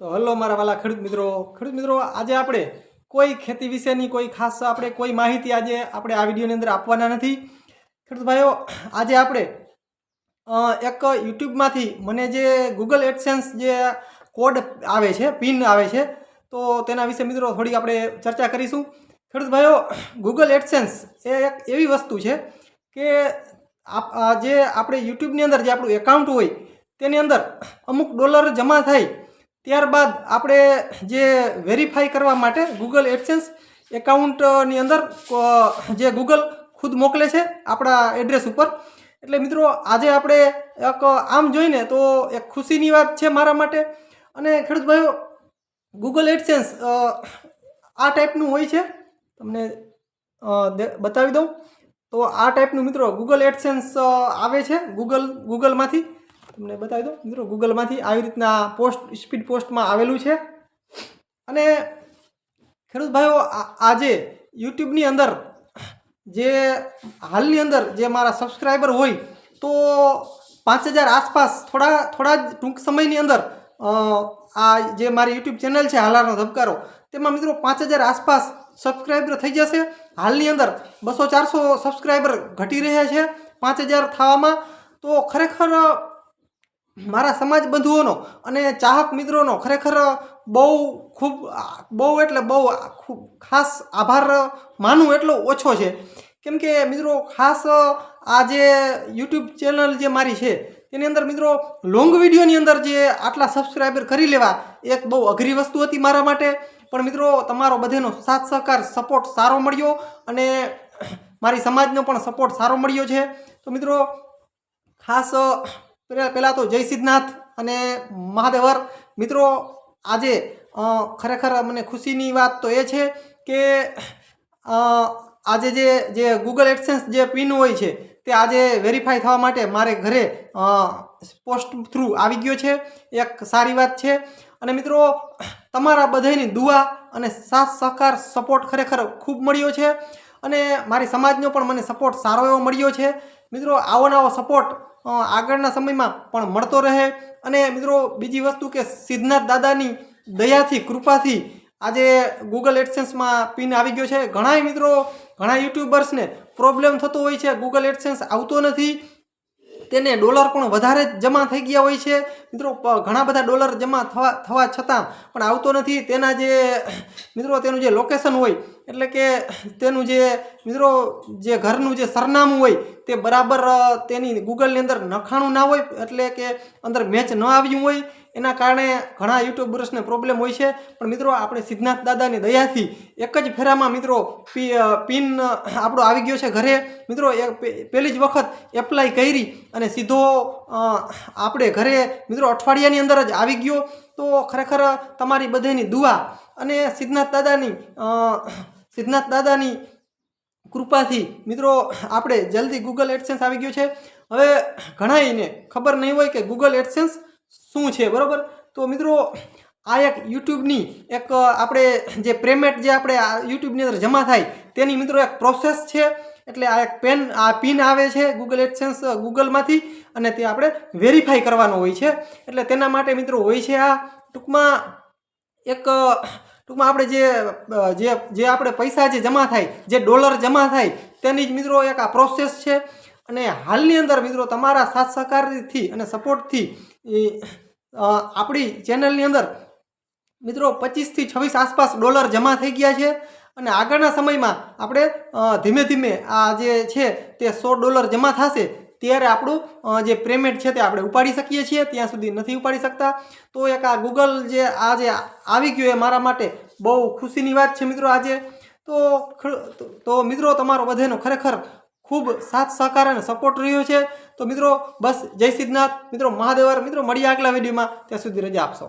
તો હલો મારા વાલા ખેડૂત મિત્રો આજે આપણે કોઈ ખેતી વિશેની કોઈ ખાસ આપણે કોઈ માહિતી આજે આપણે આ વિડીયોની અંદર આપવાના નથી ખેડૂત ભાઈઓ। આજે આપણે એક યુટ્યુબમાંથી મને જે ગૂગલ એડસેન્સ જે કોડ આવે છે પિન આવે છે તો તેના વિશે મિત્રો થોડી આપણે ચર્ચા કરીશું। ખેડૂત ભાઈઓ, ગૂગલ એડસેન્સ એ એક એવી વસ્તુ છે કે જે આપણે યુટ્યુબની અંદર જે આપણું એકાઉન્ટ હોય તેની અંદર અમુક ડોલર જમા થાય ત્યારબાદ આપણે જે વેરીફાઈ કરવા માટે ગૂગલ એડસેન્સ એકાઉન્ટની અંદર જે ગૂગલ ખુદ મોકલે છે આપણા એડ્રેસ ઉપર। એટલે મિત્રો આજે આપણે એક આમ જોઈને તો એક ખુશીની વાત છે મારા માટે। અને ખેડૂત ભાઈઓ, ગૂગલ એડસેન્સ આ ટાઈપનું હોય છે, તમને બતાવી દઉં તો આ ટાઈપનું મિત્રો ગૂગલ એડસેન્સ આવે છે ગૂગલમાંથી। તમને બતાવી દો મિત્રો, ગૂગલમાંથી આવી રીતના સ્પીડ પોસ્ટમાં આવેલું છે। અને ખેડૂત ભાઈઓ, આજે યુટ્યુબની અંદર જે હાલની અંદર જે મારા સબસ્ક્રાઈબર હોય તો 5000 આસપાસ થોડા જ ટૂંક સમયની અંદર આ જે મારી યુટ્યુબ ચેનલ છે હાલારનો ધબકારો, તેમાં મિત્રો 5000 આસપાસ સબસ્ક્રાઈબર થઈ જશે। હાલની અંદર 200-400 સબસ્ક્રાઈબર ઘટી રહ્યા છે 5000 થવામાં। તો ખરેખર મારા સમાજ બંધુઓનો અને ચાહક મિત્રોનો ખરેખર બહુ એટલે બહુ ખાસ આભાર માનું એટલો ઓછો છે। કેમ કે મિત્રો ખાસ આ જે યુટ્યુબ ચેનલ જે મારી છે તેની અંદર મિત્રો લોંગ વિડીયોની અંદર જે આટલા સબસ્ક્રાઈબર કરી લેવા એક બહુ અઘરી વસ્તુ હતી મારા માટે। પણ મિત્રો તમારો બધાનો સાથ સહકાર સપોર્ટ સારો મળ્યો અને મારી સમાજનો પણ સપોર્ટ સારો મળ્યો છે। તો મિત્રો ખાસ પહેલાં તો જય સિદ્ધનાથ અને મહાદેવર મિત્રો, આજે ખરેખર મને ખુશીની વાત તો એ છે કે આજે જે ગૂગલ એડસેન્સ જે પિન હોય છે તે આજે વેરીફાઈ થવા માટે મારે ઘરે પોસ્ટ થ્રુ આવી ગયો છે, એક સારી વાત છે। અને મિત્રો તમારા બધાની દુઆ અને સાથ સહકાર સપોર્ટ ખરેખર ખૂબ મળ્યો છે અને મારી સમાજનો પણ મને સપોર્ટ સારો એવો મળ્યો છે। મિત્રો આવો નવો સપોર્ટ આગળના સમયમાં પણ મળતો રહે। અને મિત્રો બીજી વસ્તુ કે સિદ્ધનાથ દાદાની દયાથી કૃપાથી આજે ગૂગલ એડસેન્સમાં પિન આવી ગયો છે। ઘણા યુટ્યુબર્સને પ્રોબ્લેમ થતો હોય છે, ગૂગલ એડસેન્સ આવતો નથી, તેને ડોલર પણ વધારે જ જમા થઈ ગયા હોય છે મિત્રો, ઘણા બધા ડોલર જમા થવા છતાં પણ આવતો નથી। તેના જે મિત્રો તેનું જે લોકેશન હોય એટલે કે તેનું જે મિત્રો જે ઘરનું જે સરનામું હોય તે બરાબર તેની ગૂગલની અંદર નખાણું ના હોય, એટલે કે અંદર મેચ ન આવ્યું હોય, એના કારણે ઘણા યુટ્યુબર્સને પ્રોબ્લેમ હોય છે। પણ મિત્રો આપણે સિદ્ધનાથ દાદાની દયાથી એક જ ફેરામાં મિત્રો પિન આપણો આવી ગયો છે ઘરે। મિત્રો પહેલી જ વખત એપ્લાય કરી અને સીધો આપણે ઘરે મિત્રો અઠવાડિયાની અંદર જ આવી ગયો। તો ખરેખર તમારી બધાની દુઆ અને સિદ્ધનાથ દાદાની કૃપાથી મિત્રો આપણે જલ્દી ગૂગલ એડસેન્સ આવી ગયું છે। હવે ઘણાઈને ખબર નહીં હોય કે ગૂગલ એડસેન્સ શું છે, બરાબર? તો મિત્રો આ એક યુટ્યુબની એક આપણે જે પેમેન્ટ જે આપણે યુટ્યુબની અંદર જમા થાય તેની મિત્રો એક પ્રોસેસ છે। એટલે આ એક પિન આવે છે ગૂગલ એડસેન્સ ગૂગલમાંથી અને તે આપણે વેરીફાઈ કરવાનો હોય છે। એટલે તેના માટે મિત્રો હોય છે આ ટૂંકમાં આપણે જે આપણે પૈસા જે જમા થાય, જે ડોલર જમા થાય તેની જ મિત્રો એક આ પ્રોસેસ છે। અને હાલની અંદર મિત્રો તમારા સાથ સહકારથી અને સપોર્ટથી આપણી ચેનલની અંદર મિત્રો 25 થી 26 આસપાસ ડોલર જમા થઈ ગયા છે। અને આગળના સમયમાં આપણે ધીમે ધીમે આ જે છે તે $100 જમા થશે ત્યારે આપણું જે પેમેન્ટ છે તે આપણે ઉપાડી શકીએ છીએ, ત્યાં સુધી નથી ઉપાડી શકતા। તો એક આ ગૂગલ જે આવી ગયું એ મારા માટે બહુ ખુશીની વાત છે મિત્રો આજે। તો મિત્રો તમારો બધાનો ખરેખર ખૂબ સાથ સહકાર અને સપોર્ટ રહ્યો છે। તો મિત્રો બસ જય સિદ્ધનાથ મિત્રો, મહાદેવર મિત્રો, મળીએ આગલા વિડીયોમાં, ત્યાં સુધી રજા આપશો।